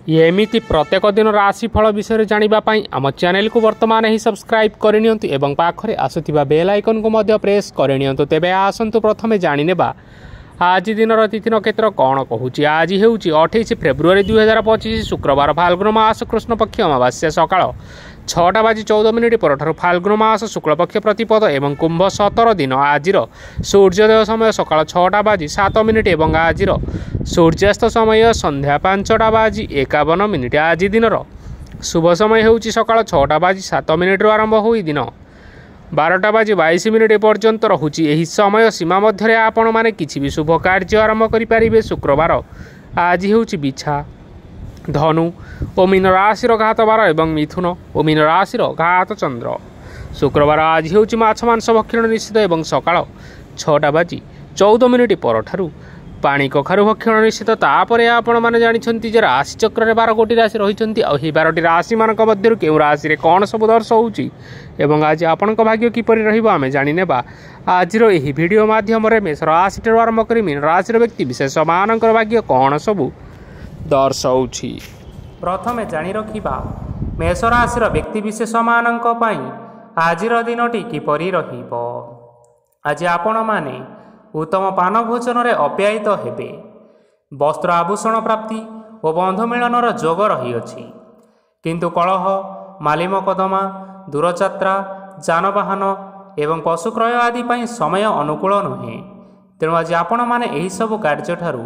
एमिति प्रत्येक दिन राशिफल विषय जानापी आम चैनल को वर्तमान ही सब्सक्राइब करनियंतु एवं पाखरे आसुथिबा बेल आइकन को मध्य प्रेस करनियंतु। तेबे आसंतु प्रथमे जानिनेबा आज दिन तिथि नक्षत्र कौन कहूँ। आज हूँ 28 फेब्रुआरी 2025 शुक्रवार फाल्गुन मास कृष्ण पक्ष अमावास्या सकाळ 6:14 पर फाल्गुन मास शुक्लपक्ष प्रतिपद एवं कुंभ 17 दिन। आज सूर्योदय समय सकाळ 6:07 एवं आज सूर्यास्त समय संध्या 5:51। आज दिन शुभ समय हूँ सकाळ 6:07 आरंभ हो दिन 12:22 पर्यंत रहुची। एही समय सीमा मध्य आपण माने किछि भी शुभ कार्य आरंभ करें। शुक्रवार आज हूँ बिछा धनु और मीन राशि घात बार एवं मिथुन और मीन राशि घात चंद्र। शुक्रवार आज हूँ माछ मांस भक्षण निषिद्ध एवं सकाळ 6:14 पर पानी कखारु भक्षण निषिद्ध। तापर आपण मैंने जानते जे राशि चक्र में 12 राशि रही। आई 12 राशि मान मध्य क्यों राशि रे कौन सब दर्श होउची एवं आज आपण भाग्य किपरि रहिबो आमे जानिनेबा आज यही वीडियो माध्यम मेष राशि आरंभ कर मीन राशि व्यक्ति विशेष मानकर भाग्य कौन सबू दर्शाऊछि। प्रथमे जानि रखिबा मेष राशि व्यक्ति विशेष मानक पई आज दिनटी किपरि रहिबो। आज आपण माने उत्तम पान भोजन रे अप्यायित हेबे। वस्त्र आभूषण प्राप्ति और बंधु मिलनर जोग रही। किंतु कलह माली मकदमा दूरयात्रा जानवाहन एवं पशु क्रय आदि पाई समय अनुकूल नुहे। तेणु आज आपण माने एही सब कार्य ठारू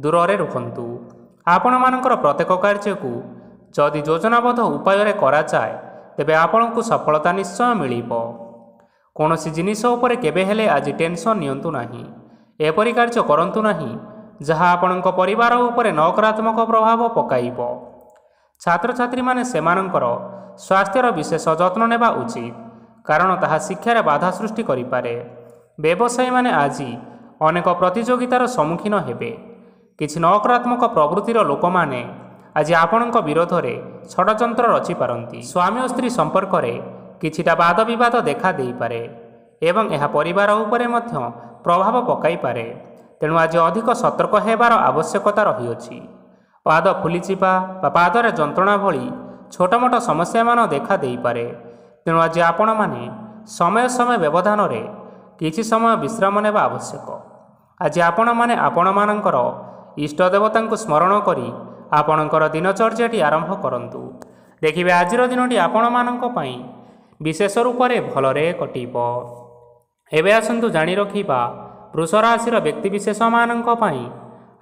दूर रे रुहंतु। आपण मानकर प्रत्येक कार्य को जदि योजनाबद्ध उपाय रे करा जाए तेबे आपण को सफलता निश्चय मिलिबो। कौनसी जिनिष उपरे केबे हेले आज टेंशन नियंतु नाही। एपरि कार्य करंतु नाही जहाँ आपणक परिवार उपरे नकारात्मक प्रभाव पकाइबो। छात्र छात्री माने सेमानंकर स्वास्थ्यर विशेष जत्न नेबा उचित कारण ताहा शिक्षार बाधा सृष्टि करिपारे। व्यवसायी माने आज अनेक प्रतियोगितार सम्मुखीन हेबे। किछि नकारात्मक प्रवृत्तिर लोक माने आज आपणक विरोध रे षडयंत्र रचि पारंती। स्वामी और स्त्री संपर्क रे किछिटा वाद विवाद देखा देई पारे एवं यह परिवार उपरे मध्य प्रभाव पकाई पारे। तेणु आज अधिक सतर्क हेबार आवश्यकता रही। पाद फुलीचिपा पादरे जंत्रणा भली छोट मोट समस्या मान देखा देई पारे। तेणु आज आपण माने समय समय व्यवधान रे किछि समय विश्राम नेबा आवश्यक। आज आपण माने आपण मानकर इष्ट देवता को स्मरण करी आपणकर दिनचर्याटी आरंभ करंतु। देखिबे आजिर दिनटी आपण मानक पई विशेष रूप से भलरे कटिब। एबे आसंतु जानि रखिबा वृष राशि व्यक्ति विशेष मानक पई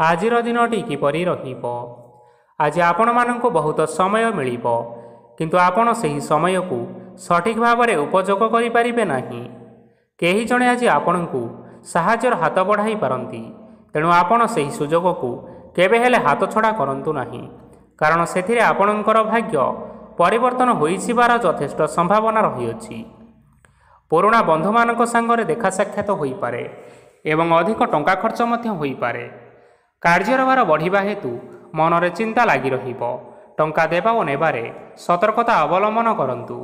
आजिर दिनटी किपरि रहिब। आज आपण मानक बहुत समय मिलिब किंतु आपण सही समय को सठिक भाव में उपयोग करि परिबे नाही। केही जणे आज आपण को साहाय्यर हाथ बढ़ाई पारंती। तेणु आपण सही सुजोग को केबे हेले हाथ छड़ा करंतु नाही कारण सेथिरे आपणकर भाग्य परिवर्तन होइसिबार यथेष्ट संभावना रही। पुराणा बंधु मानक सांगरे देखा साक्षात होई पारे एवं अधिक टंका खर्च मध्य होई पारे। कार्यर भार बढ़िबा हेतु मनरे चिंता लागी रहिबो। टंका देबा और नेबारे सतर्कता अवलंबन करंतु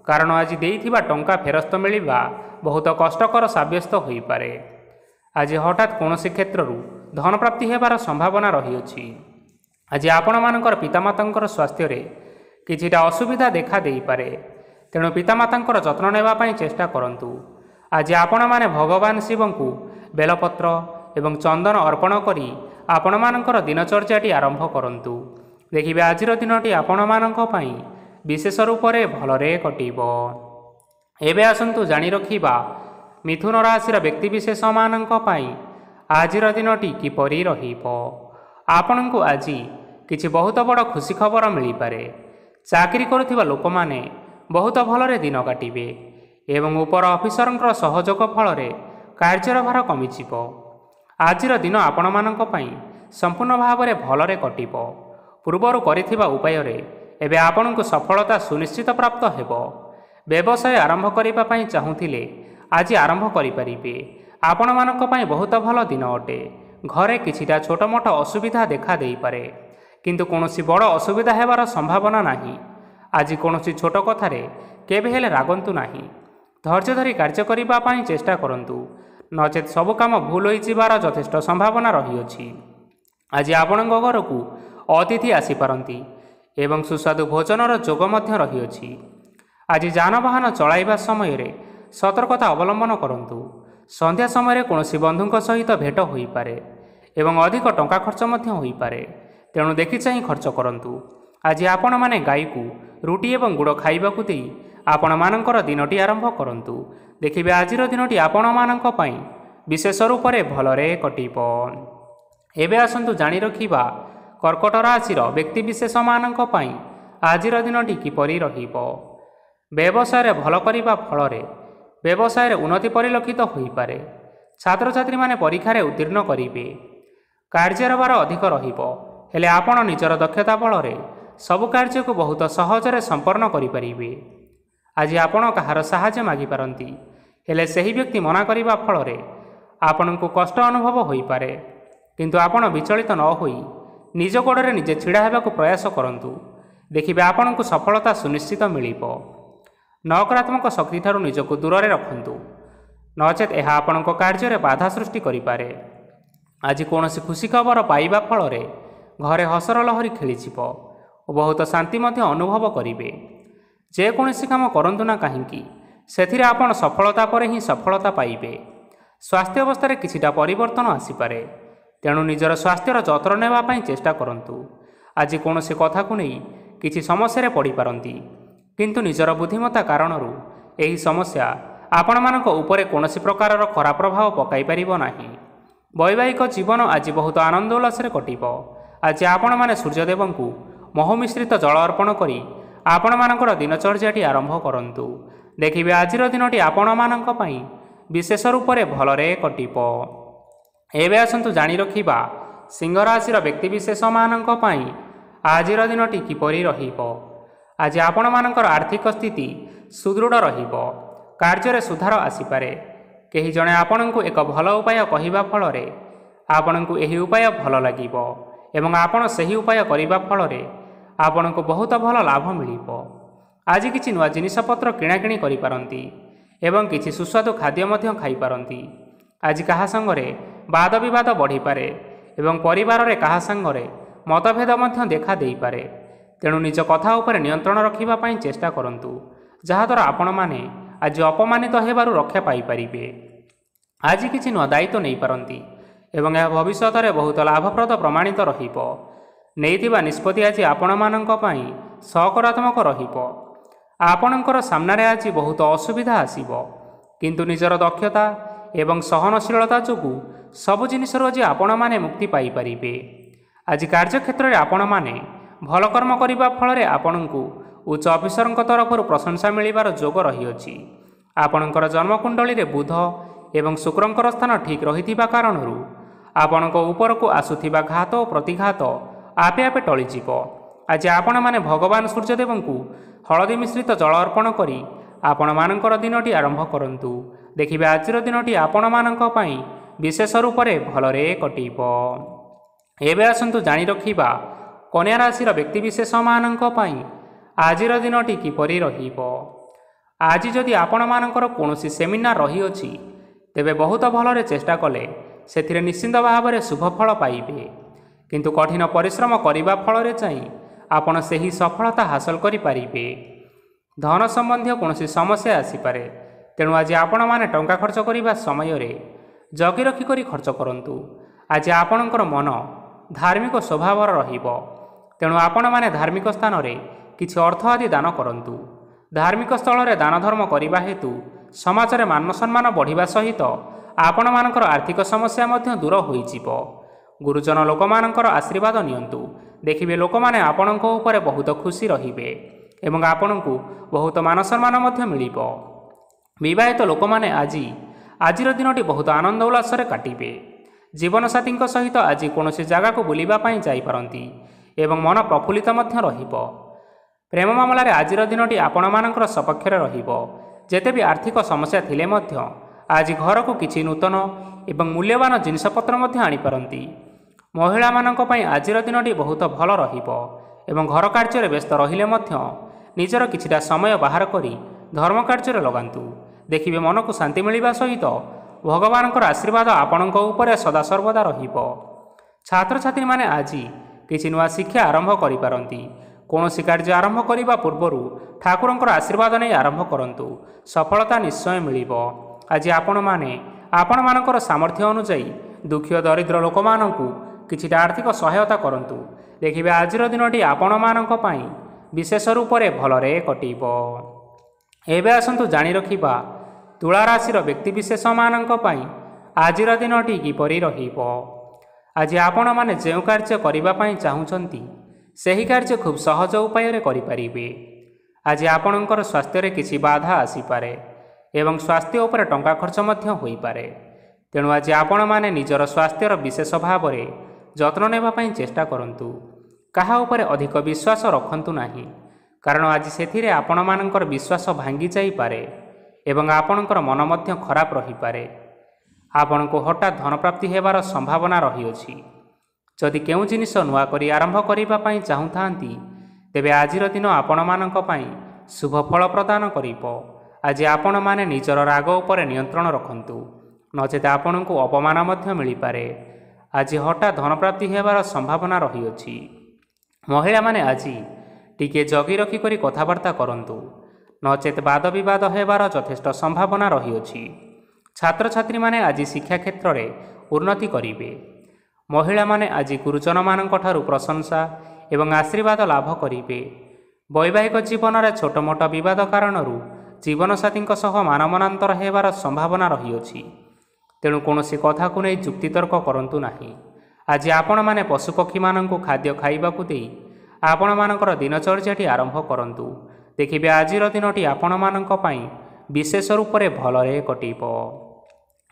कारण आज देइथिबा टंका फेरस्त मिलिबा बहुत कष्टकर साब्यस्त होई पारे। आज हठात कौनसी क्षेत्रु धन प्राप्ति हेबार संभावना रही। आज आपण मानकर पितामातांकर स्वास्थ्य रे किछिटा असुविधा देखा देई पारे। तेणु पितामातांकर जत्न नेबा पई चेष्टा करंतु। आज आपण माने भगवान शिव को बेलपत्र एवं चंदन अर्पण करी आपण मानकर दिनचर्याटी आरंभ करंतु। देखिबे आजिर दिनटी आपण मानक पई विशेष रूप से भलरे कटिबो। एबे आसंतु जानि रखिबा मिथुन राशि व्यक्ति विशेष मानक पई आजिर दिनटी किपरि रहिबो। आपणको आज किछि बहुत बड़ खुशी खबर मिली पारे। चाकरी करुथिबा लोक माने बहुत भलरे दिन काटिबे एवं उपर ऑफिसरंकर सहयोग फल कार्यर भार कमिजिबो। आजिर दिन आपण मानक पई संपूर्ण भाव में भलरे कटिबो। पूर्वर करिथिबा उपाय रे एबे आपणको सफलता सुनिश्चित प्राप्त हेबो। व्यवसाय आरंभ करिबा पई चाहुथिले आज आरंभ करि परिबे। आपण मानक पई बहुत भल दिन अटे। घरे किछिटा छोट मोट असुविधा देखा देई पारे किंतु कौनसी बड़ असुविधा हेबार संभावना नाही। आज कौनसी छोट कथारे केबे हेले रागंतु नाही। धैर्य धरी कार्य करिबा पई चेष्टा करंतु नचेत सब काम भूल होइजिबार यथेष्ट संभावना रही। आज आपण घर को ଅତିଥି ଆସିପାରନ୍ତି ଏବଂ ସୁସ୍ୱାଦୁ ଭୋଜନର ଯୋଗ ମଧ୍ୟ ରହିଅଛି। ଆଜି ଯାନବାହନ ଚଳାଇବା ସମୟରେ ସତର୍କତା ଅବଲମ୍ବନ କରନ୍ତୁ। ସନ୍ଧ୍ୟା ସମୟରେ କୌଣସି ବନ୍ଧୁଙ୍କ ସହିତ ଭେଟ ହୋଇପାରେ ଏବଂ ଅଧିକ ଟଙ୍କା ଖର୍ଚ୍ଚ ମଧ୍ୟ ହୋଇପାରେ, ତେଣୁ ଦେଖିଚାହିଁ ଖର୍ଚ୍ଚ କରନ୍ତୁ। ଆଜି ଆପଣମାନେ ଗାଈକୁ ରୁଟି ଏବଂ ଗୁଡ଼ ଖାଇବାକୁ ଦେଇ ଆପଣମାନଙ୍କର ଦିନଟି ଆରମ୍ଭ କରନ୍ତୁ। ଦେଖିବେ ଆଜିର ଦିନଟି ଆପଣମାନଙ୍କ ପାଇଁ ବିଶେଷ ରୂପରେ ଭଲରେ କଟିବ। ଏବେ ଆସନ୍ତୁ ଜାଣି ରଖିବା କର୍କଟ ରାଶିର ବ୍ୟକ୍ତିବିଶେଷମାନଙ୍କ ପାଇଁ ଆଜିର ଦିନଟି କିପରି ରହିବ। ବ୍ୟବସାୟରେ ଭଲ କରିବା ଫଳରେ ବ୍ୟବସାୟରେ ଉନ୍ନତି ପରିଲକ୍ଷିତ ହୋଇପାରେ। ଛାତ୍ରଛାତ୍ରୀମାନେ ପରୀକ୍ଷାରେ ଉତ୍ତୀର୍ଣ୍ଣ କରିବେ। କାର୍ଯ୍ୟର ଭାର ଅଧିକ ରହିବ, ହେଲେ ଆପଣ ନିଜର ଦକ୍ଷତା ବଳରେ ସବୁ କାର୍ଯ୍ୟକୁ ବହୁତ ସହଜରେ ସମ୍ପନ୍ନ କରିପାରିବେ। ଆଜି ଆପଣ କାହାର ସାହାଯ୍ୟ ମାଗିପାରନ୍ତି, ହେଲେ ସେହି ବ୍ୟକ୍ତି ମନା କରିବା ଫଳରେ ଆପଣଙ୍କୁ କଷ୍ଟ ଅନୁଭବ ହୋଇପାରେ। କିନ୍ତୁ ଆପଣ ବିଚଳିତ ନ ହୋଇ ନିଜ ଗୋଡ଼ରେ ନିଜେ ଛିଡ଼ା ହେବାକୁ ପ୍ରୟାସ କରନ୍ତୁ। ଦେଖିବେ ଆପଣଙ୍କୁ ସଫଳତା ସୁନିଶ୍ଚିତ ମିଳିବ। ନକାରାତ୍ମକ ଶକ୍ତିଠାରୁ ନିଜକୁ ଦୂରରେ ରଖନ୍ତୁ, ନଚେତ୍ ଏହା ଆପଣଙ୍କ କାର୍ଯ୍ୟରେ ବାଧା ସୃଷ୍ଟି କରିପାରେ। ଆଜି କୌଣସି ଖୁସି ଖବର ପାଇବା ଫଳରେ ଘରେ ହସର ଲହରୀ ଖେଳିଯିବ ଓ ବହୁତ ଶାନ୍ତି ମଧ୍ୟ ଅନୁଭବ କରିବେ। ଯେକୌଣସି କାମ କରନ୍ତୁ ନା କାହିଁକି, ସେଥିରେ ଆପଣ ସଫଳତା ପରେ ହିଁ ସଫଳତା ପାଇବେ। ସ୍ୱାସ୍ଥ୍ୟ ଅବସ୍ଥାରେ କିଛିଟା ପରିବର୍ତ୍ତନ ଆସିପାରେ, ତେଣୁ ନିଜର ସ୍ୱାସ୍ଥ୍ୟର ଯତ୍ନ ନେବା ପାଇଁ ଚେଷ୍ଟା କରନ୍ତୁ। ଆଜି କୌଣସି କଥାକୁ ନେଇ କିଛି ସମସ୍ୟାରେ ପଡ଼ିପାରନ୍ତି, କିନ୍ତୁ ନିଜର ବୁଦ୍ଧିମତ୍ତା କାରଣରୁ ଏହି ସମସ୍ୟା ଆପଣମାନଙ୍କ ଉପରେ କୌଣସି ପ୍ରକାରର ଖରାପ ପ୍ରଭାବ ପକାଇ ପାରିବ ନାହିଁ। ବୈବାହିକ ଜୀବନ ଆଜି ବହୁତ ଆନନ୍ଦ ଉଲ୍ଲାସରେ କଟିବ। ଆଜି ଆପଣମାନେ ସୂର୍ଯ୍ୟଦେବଙ୍କୁ ମହୁ ମିଶ୍ରିତ ଜଳ ଅର୍ପଣ କରି ଆପଣମାନଙ୍କର ଦିନଚର୍ଯ୍ୟାଟି ଆରମ୍ଭ କରନ୍ତୁ। ଦେଖିବେ ଆଜିର ଦିନଟି ଆପଣମାନଙ୍କ ପାଇଁ ବିଶେଷ ରୂପରେ ଭଲରେ କଟିବ। ଏବେ ଆସନ୍ତୁ ଜାଣି ରଖିବା ସିଂହ ରାଶିର ବ୍ୟକ୍ତିବିଶେଷମାନଙ୍କ ପାଇଁ ଆଜିର ଦିନଟି କିପରି ରହିବ। ଆଜି ଆପଣମାନଙ୍କର ଆର୍ଥିକ ସ୍ଥିତି ସୁଦୃଢ଼ ରହିବ। କାର୍ଯ୍ୟରେ ସୁଧାର ଆସିପାରେ। କେହି ଜଣେ ଆପଣଙ୍କୁ ଏକ ଭଲ ଉପାୟ କହିବା ଫଳରେ ଆପଣଙ୍କୁ ଏହି ଉପାୟ ଭଲ ଲାଗିବ ଏବଂ ଆପଣ ସେହି ଉପାୟ କରିବା ଫଳରେ ଆପଣଙ୍କୁ ବହୁତ ଭଲ ଲାଭ ମିଳିବ। ଆଜି କିଛି ନୂଆ ଜିନିଷପତ୍ର କିଣାକିଣି କରିପାରନ୍ତି ଏବଂ କିଛି ସୁସ୍ୱାଦୁ ଖାଦ୍ୟ ମଧ୍ୟ ଖାଇପାରନ୍ତି। ଆଜି କାହା ସାଙ୍ଗରେ ବାଦ ବିବାଦ ବଢ଼ିପାରେ ଏବଂ ପରିବାରରେ କାହା ସାଙ୍ଗରେ ମତଭେଦ ମଧ୍ୟ ଦେଖା ଦେଇପାରେ। ତେଣୁ ନିଜ କଥା ଉପରେ ନିୟନ୍ତ୍ରଣ ରଖିବା ପାଇଁ ଚେଷ୍ଟା କରନ୍ତୁ, ଯାହାଦ୍ୱାରା ଆପଣମାନେ ଆଜି ଅପମାନିତ ହେବାରୁ ରକ୍ଷା ପାଇପାରିବେ। ଆଜି କିଛି ନୂଆ ଦାୟିତ୍ୱ ନେଇପାରନ୍ତି ଏବଂ ଏହା ଭବିଷ୍ୟତରେ ବହୁତ ଲାଭପ୍ରଦ ପ୍ରମାଣିତ ରହିବ। ନେଇଥିବା ନିଷ୍ପତ୍ତି ଆଜି ଆପଣମାନଙ୍କ ପାଇଁ ସକାରାତ୍ମକ ରହିବ। ଆପଣଙ୍କର ସାମ୍ନାରେ ଆଜି ବହୁତ ଅସୁବିଧା ଆସିବ, କିନ୍ତୁ ନିଜର ଦକ୍ଷତା ଏବଂ ସହନଶୀଳତା ଯୋଗୁଁ ସବୁ ଜିନିଷରୁ ଆଜି ଆପଣମାନେ ମୁକ୍ତି ପାଇପାରିବେ। ଆଜି କାର୍ଯ୍ୟକ୍ଷେତ୍ରରେ ଆପଣମାନେ ଭଲ କର୍ମ କରିବା ଫଳରେ ଆପଣଙ୍କୁ ଉଚ୍ଚ ଅଫିସରଙ୍କ ତରଫରୁ ପ୍ରଶଂସା ମିଳିବାର ଯୋଗ ରହିଅଛି। ଆପଣଙ୍କର ଜନ୍ମକୁଣ୍ଡଳୀରେ ବୁଧ ଏବଂ ଶୁକ୍ରଙ୍କର ସ୍ଥାନ ଠିକ୍ ରହିଥିବା କାରଣରୁ ଆପଣଙ୍କ ଉପରକୁ ଆସୁଥିବା ଘାତ ଓ ପ୍ରତିଘାତ ଆପେ ଆପେ ଟଳିଯିବ। ଆଜି ଆପଣମାନେ ଭଗବାନ ସୂର୍ଯ୍ୟଦେବଙ୍କୁ ହଳଦୀ ମିଶ୍ରିତ ଜଳ ଅର୍ପଣ କରି ଆପଣମାନଙ୍କର ଦିନଟି ଆରମ୍ଭ କରନ୍ତୁ। ଦେଖିବେ ଆଜିର ଦିନଟି ଆପଣମାନଙ୍କ ପାଇଁ ବିଶେଷ ରୂପରେ ଭଲରେ କଟିବ। ଏବେ ଆସନ୍ତୁ ଜାଣି ରଖିବା କନ୍ୟା ରାଶିର ବ୍ୟକ୍ତିବିଶେଷମାନଙ୍କ ପାଇଁ ଆଜିର ଦିନଟି କିପରି ରହିବ। ଆଜି ଯଦି ଆପଣମାନଙ୍କର କୌଣସି ସେମିନାର ରହିଅଛି, ତେବେ ବହୁତ ଭଲରେ ଚେଷ୍ଟା କଲେ ସେଥିରେ ନିଶ୍ଚିନ୍ତ ଭାବରେ ଶୁଭ ଫଳ ପାଇବେ। କିନ୍ତୁ କଠିନ ପରିଶ୍ରମ କରିବା ଫଳରେ ଯାଇ ଆପଣ ସେହି ସଫଳତା ହାସଲ କରିପାରିବେ। ଧନ ସମ୍ବନ୍ଧୀୟ କୌଣସି ସମସ୍ୟା ଆସିପାରେ, ତେଣୁ ଆଜି ଆପଣମାନେ ଟଙ୍କା ଖର୍ଚ୍ଚ କରିବା ସମୟରେ ଜଗି ରଖି କରି ଖର୍ଚ୍ଚ କରନ୍ତୁ। ଆଜି ଆପଣଙ୍କର ମନ ଧାର୍ମିକ ସ୍ୱଭାବର ରହିବ, ତେଣୁ ଆପଣମାନେ ଧାର୍ମିକ ସ୍ଥାନରେ କିଛି ଅର୍ଥ ଆଦି ଦାନ କରନ୍ତୁ। ଧାର୍ମିକ ସ୍ଥଳରେ ଦାନ ଧର୍ମ କରିବା ହେତୁ ସମାଜରେ ମାନ ସମ୍ମାନ ବଢ଼ିବା ସହିତ ଆପଣମାନଙ୍କର ଆର୍ଥିକ ସମସ୍ୟା ମଧ୍ୟ ଦୂର ହୋଇଯିବ। ଗୁରୁଜନ ଲୋକମାନଙ୍କର ଆଶୀର୍ବାଦ ନିଅନ୍ତୁ। ଦେଖିବେ ଲୋକମାନେ ଆପଣଙ୍କ ଉପରେ ବହୁତ ଖୁସି ରହିବେ ଏବଂ ଆପଣଙ୍କୁ ବହୁତ ମାନ ସମ୍ମାନ ମଧ୍ୟ ମିଳିବ। ବିବାହିତ ଲୋକମାନେ ଆଜିର ଦିନଟି ବହୁତ ଆନନ୍ଦ ଉଲ୍ଲାସରେ କାଟିବେ। ଜୀବନସାଥୀଙ୍କ ସହିତ ଆଜି କୌଣସି ଜାଗାକୁ ବୁଲିବା ପାଇଁ ଯାଇପାରନ୍ତି ଏବଂ ମନ ପ୍ରଫୁଲ୍ଲିତ ମଧ୍ୟ ରହିବ। ପ୍ରେମ ମାମଲାରେ ଆଜିର ଦିନଟି ଆପଣମାନଙ୍କର ସପକ୍ଷରେ ରହିବ। ଯେତେ ବି ଆର୍ଥିକ ସମସ୍ୟା ଥିଲେ ମଧ୍ୟ ଆଜି ଘରକୁ କିଛି ନୂତନ ଏବଂ ମୂଲ୍ୟବାନ ଜିନିଷପତ୍ର ମଧ୍ୟ ଆଣିପାରନ୍ତି। ମହିଳାମାନଙ୍କ ପାଇଁ ଆଜିର ଦିନଟି ବହୁତ ଭଲ ରହିବ ଏବଂ ଘର କାର୍ଯ୍ୟରେ ବ୍ୟସ୍ତ ରହିଲେ ମଧ୍ୟ ନିଜର କିଛିଟା ସମୟ ବାହାର କରି ଧର୍ମ କାର୍ଯ୍ୟରେ ଲଗାନ୍ତୁ। ଦେଖିବେ ମନକୁ ଶାନ୍ତି ମିଳିବା ସହିତ ଭଗବାନଙ୍କର ଆଶୀର୍ବାଦ ଆପଣଙ୍କ ଉପରେ ସଦାସର୍ବଦା ରହିବ। ଛାତ୍ରଛାତ୍ରୀମାନେ ଆଜି କିଛି ନୂଆ ଶିକ୍ଷା ଆରମ୍ଭ କରିପାରନ୍ତି। କୌଣସି କାର୍ଯ୍ୟ ଆରମ୍ଭ କରିବା ପୂର୍ବରୁ ଠାକୁରଙ୍କର ଆଶୀର୍ବାଦ ନେଇ ଆରମ୍ଭ କରନ୍ତୁ, ସଫଳତା ନିଶ୍ଚୟ ମିଳିବ। ଆଜି ଆପଣମାନଙ୍କର ସାମର୍ଥ୍ୟ ଅନୁଯାୟୀ ଦୁଃଖୀ ଓ ଦରିଦ୍ର ଲୋକମାନଙ୍କୁ କିଛିଟା ଆର୍ଥିକ ସହାୟତା କରନ୍ତୁ। ଦେଖିବେ ଆଜିର ଦିନଟି ଆପଣମାନଙ୍କ ପାଇଁ ବିଶେଷ ରୂପରେ ଭଲରେ କଟିବ। ଏବେ ଆସନ୍ତୁ ଜାଣି ରଖିବା ତୁଳା ରାଶିର ବ୍ୟକ୍ତିବିଶେଷମାନଙ୍କ ପାଇଁ ଆଜିର ଦିନଟି କିପରି ରହିବ। ଆଜି ଆପଣମାନେ ଯେଉଁ କାର୍ଯ୍ୟ କରିବା ପାଇଁ ଚାହୁଁଛନ୍ତି ସେହି କାର୍ଯ୍ୟ ଖୁବ୍ ସହଜ ଉପାୟରେ କରିପାରିବେ। ଆଜି ଆପଣଙ୍କର ସ୍ୱାସ୍ଥ୍ୟରେ କିଛି ବାଧା ଆସିପାରେ ଏବଂ ସ୍ୱାସ୍ଥ୍ୟ ଉପରେ ଟଙ୍କା ଖର୍ଚ୍ଚ ମଧ୍ୟ ହୋଇପାରେ। ତେଣୁ ଆଜି ଆପଣମାନେ ନିଜର ସ୍ୱାସ୍ଥ୍ୟର ବିଶେଷ ଭାବରେ ଯତ୍ନ ନେବା ପାଇଁ ଚେଷ୍ଟା କରନ୍ତୁ। କାହା ଉପରେ ଅଧିକ ବିଶ୍ୱାସ ରଖନ୍ତୁ ନାହିଁ, କାରଣ ଆଜି ସେଥିରେ ଆପଣମାନଙ୍କର ବିଶ୍ୱାସ ଭାଙ୍ଗି ଯାଇପାରେ ଏବଂ ଆପଣଙ୍କର ମନ ମଧ୍ୟ ଖରାପ ରହିପାରେ। ଆପଣଙ୍କୁ ହଠାତ୍ ଧନପ୍ରାପ୍ତି ହେବାର ସମ୍ଭାବନା ରହିଅଛି। ଯଦି କେଉଁ ଜିନିଷ ନୂଆ କରି ଆରମ୍ଭ କରିବା ପାଇଁ ଚାହୁଁଥାନ୍ତି, ତେବେ ଆଜିର ଦିନ ଆପଣମାନଙ୍କ ପାଇଁ ଶୁଭ ଫଳ ପ୍ରଦାନ କରିବ। ଆଜି ଆପଣମାନେ ନିଜର ରାଗ ଉପରେ ନିୟନ୍ତ୍ରଣ ରଖନ୍ତୁ, ନଚେତ ଆପଣଙ୍କୁ ଅପମାନ ମଧ୍ୟ ମିଳିପାରେ। ଆଜି ହଠାତ୍ ଧନପ୍ରାପ୍ତି ହେବାର ସମ୍ଭାବନା ରହିଅଛି। ମହିଳାମାନେ ଆଜି ଟିକିଏ ଜଗି ରଖିକରି କଥାବାର୍ତ୍ତା କରନ୍ତୁ, ନଚେତ ବାଦ ବିବାଦ ହେବାର ଯଥେଷ୍ଟ ସମ୍ଭାବନା ରହିଅଛି। ଛାତ୍ରଛାତ୍ରୀମାନେ ଆଜି ଶିକ୍ଷା କ୍ଷେତ୍ରରେ ଉନ୍ନତି କରିବେ। ମହିଳାମାନେ ଆଜି ଗୁରୁଜନମାନଙ୍କଠାରୁ ପ୍ରଶଂସା ଏବଂ ଆଶୀର୍ବାଦ ଲାଭ କରିବେ। ବୈବାହିକ ଜୀବନରେ ଛୋଟ ମୋଟ ବିବାଦ କାରଣରୁ ଜୀବନସାଥୀଙ୍କ ସହ ମାନମନାନ୍ତର ହେବାର ସମ୍ଭାବନା ରହିଅଛି। ତେଣୁ କୌଣସି କଥାକୁ ନେଇ ଯୁକ୍ତିତର୍କ କରନ୍ତୁ ନାହିଁ। ଆଜି ଆପଣମାନେ ପଶୁପକ୍ଷୀମାନଙ୍କୁ ଖାଦ୍ୟ ଖାଇବାକୁ ଦେଇ ଆପଣମାନଙ୍କର ଦିନଚର୍ଯ୍ୟାଟି ଆରମ୍ଭ କରନ୍ତୁ। ଦେଖିବେ ଆଜିର ଦିନଟି ଆପଣମାନଙ୍କ ପାଇଁ ବିଶେଷ ରୂପରେ ଭଲରେ କଟିବ।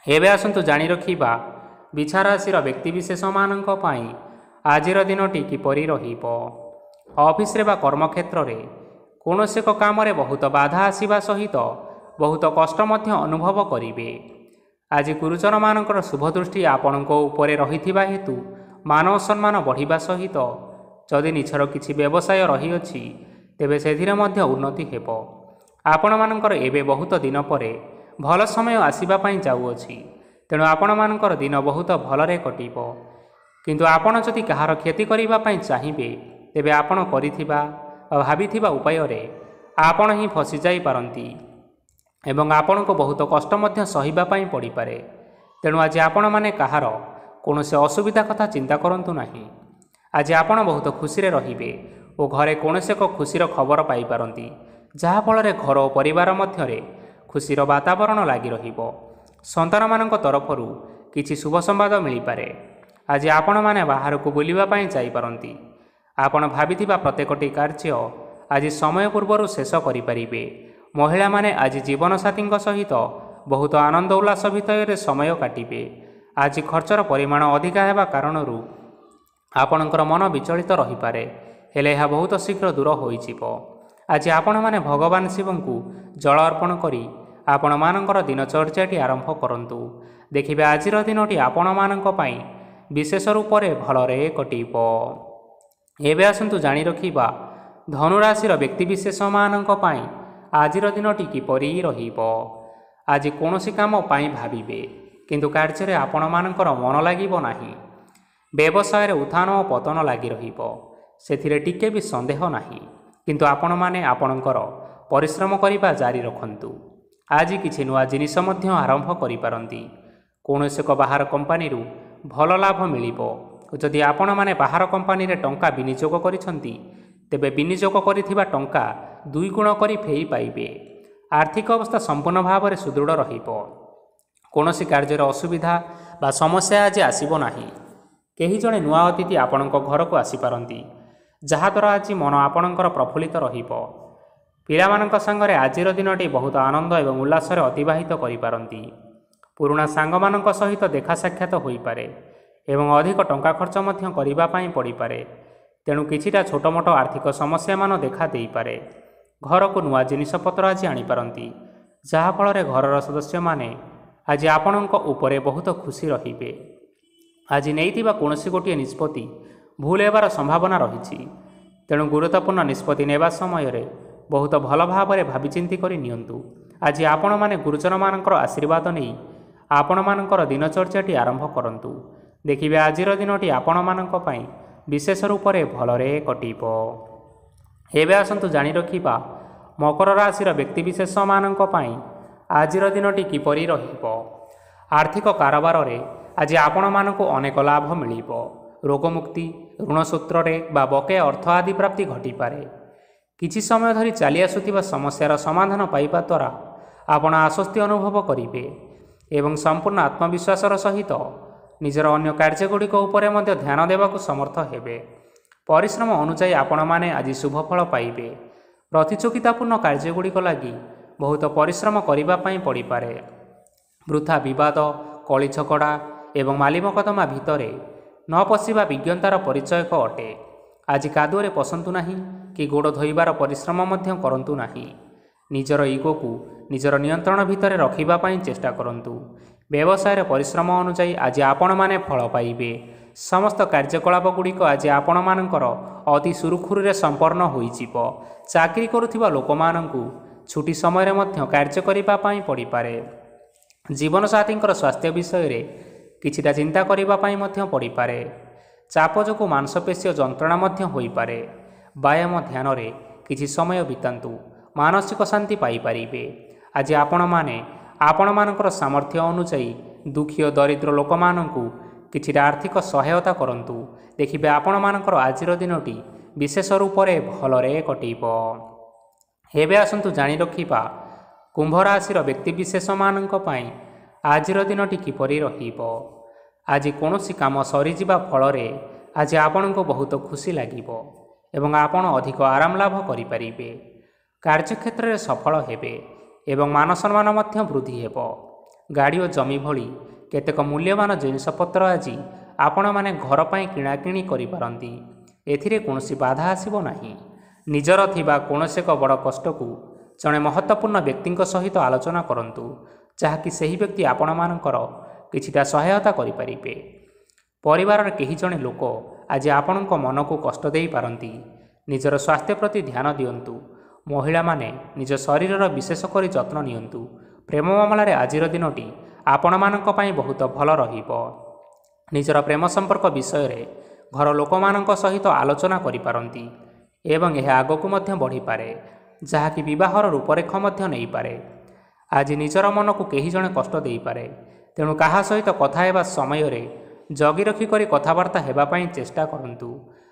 ଏବେ ଆସନ୍ତୁ ଜାଣି ରଖିବା ବିଛା ରାଶିର ବ୍ୟକ୍ତିବିଶେଷମାନଙ୍କ ପାଇଁ ଆଜିର ଦିନଟି କିପରି ରହିବ। ଅଫିସରେ ବା କର୍ମକ୍ଷେତ୍ରରେ କୌଣସି ଏକ କାମରେ ବହୁତ ବାଧା ଆସିବା ସହିତ ବହୁତ କଷ୍ଟ ମଧ୍ୟ ଅନୁଭବ କରିବେ। ଆଜି ଗୁରୁଜନମାନଙ୍କର ଶୁଭ ଦୃଷ୍ଟି ଆପଣଙ୍କ ଉପରେ ରହିଥିବା ହେତୁ ମାନ ଓ ସମ୍ମାନ ବଢ଼ିବା ସହିତ ଯଦି ନିଜର କିଛି ବ୍ୟବସାୟ ରହିଅଛି, ତେବେ ସେଥିରେ ମଧ୍ୟ ଉନ୍ନତି ହେବ। ଆପଣମାନଙ୍କର ଏବେ ବହୁତ ଦିନ ପରେ ଭଲ ସମୟ ଆସିବା ପାଇଁ ଯାଉଅଛି। ତେଣୁ ଆପଣମାନଙ୍କର ଦିନ ବହୁତ ଭଲରେ କଟିବ। କିନ୍ତୁ ଆପଣ ଯଦି କାହାର କ୍ଷତି କରିବା ପାଇଁ ଚାହିଁବେ, ତେବେ ଆପଣ କରିଥିବା ବା ଭାବିଥିବା ଉପାୟରେ ଆପଣ ହିଁ ଫସିଯାଇପାରନ୍ତି ଏବଂ ଆପଣଙ୍କୁ ବହୁତ କଷ୍ଟ ମଧ୍ୟ ସହିବା ପାଇଁ ପଡ଼ିପାରେ। ତେଣୁ ଆଜି ଆପଣମାନେ କାହାର କୌଣସି ଅସୁବିଧା କଥା ଚିନ୍ତା କରନ୍ତୁ ନାହିଁ। ଆଜି ଆପଣ ବହୁତ ଖୁସିରେ ରହିବେ ଓ ଘରେ କୌଣସି ଏକ ଖୁସିର ଖବର ପାଇପାରନ୍ତି, ଯାହାଫଳରେ ଘର ଓ ପରିବାର ମଧ୍ୟରେ ଖୁସିର ବାତାବରଣ ଲାଗି ରହିବ। ସନ୍ତାନମାନଙ୍କ ତରଫରୁ କିଛି ଶୁଭ ସମ୍ବାଦ ମିଳିପାରେ। ଆଜି ଆପଣମାନେ ବାହାରକୁ ବୁଲିବା ପାଇଁ ଯାଇପାରନ୍ତି। ଆପଣ ଭାବିଥିବା ପ୍ରତ୍ୟେକଟି କାର୍ଯ୍ୟ ଆଜି ସମୟ ପୂର୍ବରୁ ଶେଷ କରିପାରିବେ। ମହିଳାମାନେ ଆଜି ଜୀବନସାଥୀଙ୍କ ସହିତ ବହୁତ ଆନନ୍ଦ ଉଲ୍ଲାସ ଭିତରେ ସମୟ କାଟିବେ। ଆଜି ଖର୍ଚ୍ଚର ପରିମାଣ ଅଧିକା ହେବା କାରଣରୁ ଆପଣଙ୍କର ମନ ବିଚଳିତ ରହିପାରେ, ହେଲେ ଏହା ବହୁତ ଶୀଘ୍ର ଦୂର ହୋଇଯିବ। ଆଜି ଆପଣମାନେ ଭଗବାନ ଶିବଙ୍କୁ ଜଳ ଅର୍ପଣ କରି ଆପଣମାନଙ୍କର ଦିନଚର୍ଯ୍ୟାଟି ଆରମ୍ଭ କରନ୍ତୁ। ଦେଖିବେ ଆଜିର ଦିନଟି ଆପଣମାନଙ୍କ ପାଇଁ ବିଶେଷ ରୂପରେ ଭଲରେ କଟିବ। ଏବେ ଆସନ୍ତୁ ଜାଣି ରଖିବା ଧନୁରାଶିର ବ୍ୟକ୍ତିବିଶେଷମାନଙ୍କ ପାଇଁ ଆଜିର ଦିନଟି କିପରି ରହିବ। ଆଜି କୌଣସି କାମ ପାଇଁ ଭାବିବେ, କିନ୍ତୁ କାର୍ଯ୍ୟରେ ଆପଣମାନଙ୍କର ମନ ଲାଗିବ ନାହିଁ। ବ୍ୟବସାୟରେ ଉତ୍ଥାନ ଓ ପତନ ଲାଗି ରହିବ, ସେଥିରେ ଟିକେ ବି ସନ୍ଦେହ ନାହିଁ। କିନ୍ତୁ ଆପଣମାନେ ଆପଣଙ୍କର ପରିଶ୍ରମ କରିବା ଜାରି ରଖନ୍ତୁ। ଆଜି କିଛି ନୂଆ ଜିନିଷ ମଧ୍ୟ ଆରମ୍ଭ କରିପାରନ୍ତି। କୌଣସି ଏକ ବାହାର କମ୍ପାନୀରୁ ଭଲ ଲାଭ ମିଳିବ। ଯଦି ଆପଣମାନେ ବାହାର କମ୍ପାନୀରେ ଟଙ୍କା ବିନିଯୋଗ କରିଛନ୍ତି, ତେବେ ବିନିଯୋଗ କରିଥିବା ଟଙ୍କା 2 ଗୁଣ କରି ଫେରି ପାଇବେ। ଆର୍ଥିକ ଅବସ୍ଥା ସମ୍ପୂର୍ଣ୍ଣ ଭାବରେ ସୁଦୃଢ଼ ରହିବ। କୌଣସି କାର୍ଯ୍ୟରେ ଅସୁବିଧା ବା ସମସ୍ୟା ଆଜି ଆସିବ ନାହିଁ। କେହି ଜଣେ ନୂଆ ଅତିଥି ଆପଣଙ୍କ ଘରକୁ ଆସିପାରନ୍ତି, ଯାହାଦ୍ୱାରା ଆଜି ମନ ଆପଣଙ୍କର ପ୍ରଫୁଲ୍ଲିତ ରହିବ। ପିଲାମାନଙ୍କ ସାଙ୍ଗରେ ଆଜିର ଦିନଟି ବହୁତ ଆନନ୍ଦ ଏବଂ ଉଲ୍ଲାସରେ ଅତିବାହିତ କରିପାରନ୍ତି। ପୁରୁଣା ସାଙ୍ଗମାନଙ୍କ ସହିତ ଦେଖା ସାକ୍ଷାତ ହୋଇପାରେ ଏବଂ ଅଧିକ ଟଙ୍କା ଖର୍ଚ୍ଚ ମଧ୍ୟ କରିବା ପାଇଁ ପଡ଼ିପାରେ। ତେଣୁ କିଛିଟା ଛୋଟମୋଟ ଆର୍ଥିକ ସମସ୍ୟାମାନ ଦେଖା ଦେଇପାରେ। ଘରକୁ ନୂଆ ଜିନିଷପତ୍ର ଆଜି ଆଣିପାରନ୍ତି, ଯାହାଫଳରେ ଘରର ସଦସ୍ୟମାନେ ଆଜି ଆପଣଙ୍କ ଉପରେ ବହୁତ ଖୁସି ରହିବେ। ଆଜି ନେଇଥିବା କୌଣସି ଗୋଟିଏ ନିଷ୍ପତ୍ତି ଭୁଲ ହେବାର ସମ୍ଭାବନା ରହିଛି। ତେଣୁ ଗୁରୁତ୍ୱପୂର୍ଣ୍ଣ ନିଷ୍ପତ୍ତି ନେବା ସମୟରେ ବହୁତ ଭଲ ଭାବରେ ଭାବିଚିନ୍ତି କରି ନିଅନ୍ତୁ। ଆଜି ଆପଣମାନେ ଗୁରୁଜନମାନଙ୍କର ଆଶୀର୍ବାଦ ନେଇ ଆପଣମାନଙ୍କର ଦିନଚର୍ଯ୍ୟାଟି ଆରମ୍ଭ କରନ୍ତୁ। ଦେଖିବେ ଆଜିର ଦିନଟି ଆପଣମାନଙ୍କ ପାଇଁ विशेष रूप से भलरे कटिब। एबे आसंतु जानि रखिबा मकर राशि व्यक्तिविशेष मानक पई आजिर दिनटी किपरि रहिबो। आर्थिक कारोबार रे आज आपण मानकु अनेक लाभ मिलिबो। रोगमुक्ति, ऋण सूत्र बा बके अर्थ आदि प्राप्ति घटी पारे। किछि समय धरी चली आसुथिबा समस्यार समाधान पाइबा द्वारा आपण आश्वस्ति अनुभव करिवे एवं संपूर्ण आत्मविश्वासर सहित निजर अन्य कार्यगुड़िक उपरे मध्य ध्यान देवाकु समर्थ हेबे। परिश्रम अनुसार आपण माने आज शुभफल पाइबे। प्रतियोगितापूर्ण कार्यगुड़िक लगी बहुत परिश्रम करिबा पई पड़ी पारे। वृथा विवाद, कली झगड़ा एवं माली मकदमा भितरे न पशिबा विज्ञतार परिचयक अटे। आज कादुअरे पसंतु नाही कि गोड़ धोइबार परिश्रम मध्य करंतु नाही। निजर इगो को निजर नियंत्रण भितर रखिबा पई चेष्टा करंतु। व्यवसाय परिश्रम अनुसार आज आपण माने फल पाइबे। समस्त कार्यकलाप गुड़िक आज आपण मानकर अति सुरुखुरुरे संपन्न होइजिबो। चाकरी करुथिबा लोकमानंकु छुट्टी समय मध्य कार्य करिबा पई पड़ी पारे। जीवन साथींकर स्वास्थ्य विषय रे किछिटा चिंता करिबा पई मध्य पड़ी पारे। चाप जोगु मांसपेशीय जंत्रणा मध्य होई पारे। व्यायाम ध्यान रे किछि समय बितांतु, मानसिक शांति पाई पारिबे। आज आपण माने आपण मानकर सामर्थ्य अनुसार दुखी और दरिद्र लोक मानंकु किछिटा आर्थिक सहायता करंतु। देखिबे आपण मानकर आजिर दिनटी विशेष रूप से भलरे कटिब। हेबे आसंतु जानि रखिबा कुंभ राशि व्यक्तिविशेष मानक पई आजिर दिनटी किपरि रहिबो। आज कौनसी काम सरीजिबा फलरे आज आपनको बहुत खुशी लागिबो एवं आपण अधिक आराम लाभ करि परिबे। कार्यक्षेत्र में सफल हेबे एवं मान सम्मान मध्य वृद्धि हेबो। गाड़ी और जमी भली केतेक मूल्यवान जिनिसपत्र आज आपण माने घर पई किणाकिणी करि पारंती। एथिरे कौनसी बाधा आसिबो नाही। निजर थिबा कौनसी एक बड़ कष्ट को जड़े महत्वपूर्ण व्यक्ति सहित आलोचना करंतु, जहाँकि सही व्यक्ति आपण मानकर किछिटा सहायता करि परिबे। परिवार केही जणे लोक आज आपणक मन को कष्ट देई पारंती। निजर स्वास्थ्य प्रति ध्यान दियंतु। महिला माने निज शरीरर विशेष करी जत्न नियंतु। प्रेम मामला रे आजिर दिनटी आपण मानक पई बहुत भल रहिबो। निजर प्रेम संपर्क विषय रे घर लोक मानक सहित आलोचना करि पारंती एवं यह आगकु मध्य बढ़ी पारे, जहाँकि विवाहर रूपरेख मध्य नहीं पारे। आज निजर मन को केही जणे कष्ट देई पारे, तेणु कहा सहित कथा हेबा समय रे जगी रखी करी कथबार्ता हेबा पई चेष्टा करंतु।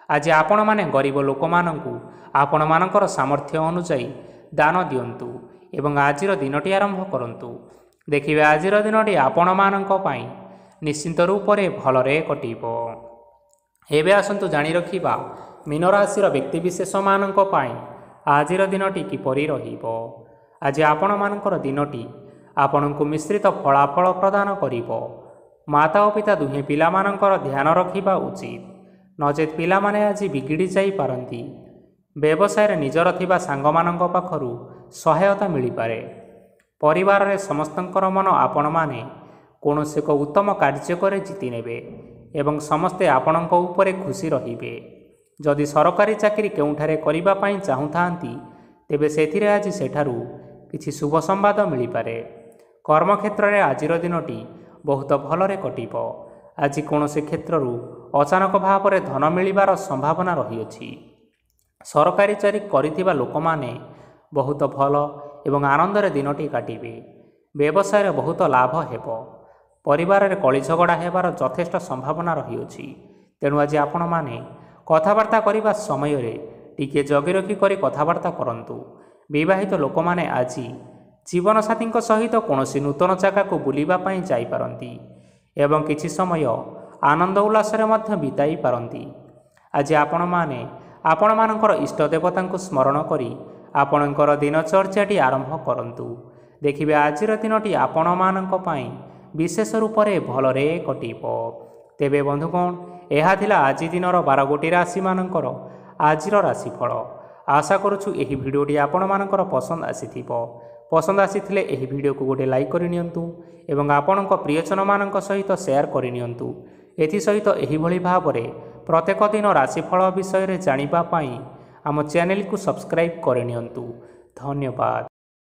आज आपण माने गरीब लोक मानंकु आपण मानकर सामर्थ्य अनुसार दान दियंतु एवं आजिर दिनटी आरंभ करंतु। देखिबे आजिर दिनटी आपण मानक पई निश्चिंत रूप से भलरे कटिबो। एबे आसंतु जानि रखिबा मीन राशि व्यक्तिविशेष मानक पई आजिर दिनटी किपरि रहिबो। आज आपण मानकर दिनटी आपणको मिश्रित फलाफल प्रदान करिबो। माता और पिता दुहे पिला मानकर ध्यान रखिबा उचित, नचेत पिला माने आज बिगिड़ी जाई पारंती। व्यवसाय निजर थिबा सांग मानक पाखरु सहायता मिली पारे। परिवार रे समस्तंकर मन आपण माने कौनसी एक उत्तम कार्य करे जीति नेबे एवं समस्ते आपणक उपरे खुशी रहिबे। जदि सरकारी चाकरी केउठारे करिबा पई चाहुथांती तेबे सेथिरे आज सेठारु किछि शुभ संवाद मिली पारे। कर्मक्षेत्र रे आजिर दिनटी बहुत भलरे कटिब। आज कौनसी क्षेत्रु अचानक भाव में धन मिलिबार संभावना रही। सरकारी चाकरी करिथिबा लोक माने बहुत भल एवं आनंदरे दिनटी काटिबे। व्यवसाय बहुत लाभ हेबो। परिवार रे कली झगड़ा हेबार यथेष्ट संभावना रही। तेणु आज आपण माने कथबार्ता करिबा समय रे टिके जगी रखी करी कथबार्ता करंतु। विवाहित लोक माने आज जीवन साथी सहित कौनसी नूतन जगह को बुलिबा पई जाई पारंती एवं किछि समय आनंद उल्लास मध्य बिताई पारंती। आज आपण माने आपण मानकर इष्ट देवता को स्मरण करी आपणकर दिनचर्याटी आरंभ करंतु। देखिबे आजिर दिनटी आपण मानक पई विशेष रूप से भलरे कटिब। तेबे बंधुगण यह थिला आज दिनर 12 गोटी राशि मानकर आजिर राशिफल। आशा करुछु एही भिडियोटी आपण मानकर पसंद आसीथिबो। पसंद आसीथिले एही भिडियो को गोटे लाइक करि नियंतु एवं आपणक प्रियजन मानक सहित शेयर करि नियंतु। एथि सहित एही भली भाबरे प्रत्येक दिन राशिफल विषय रे जानिबा पई आम चैनल को सब्सक्राइब करि नियंतु। धन्यवाद।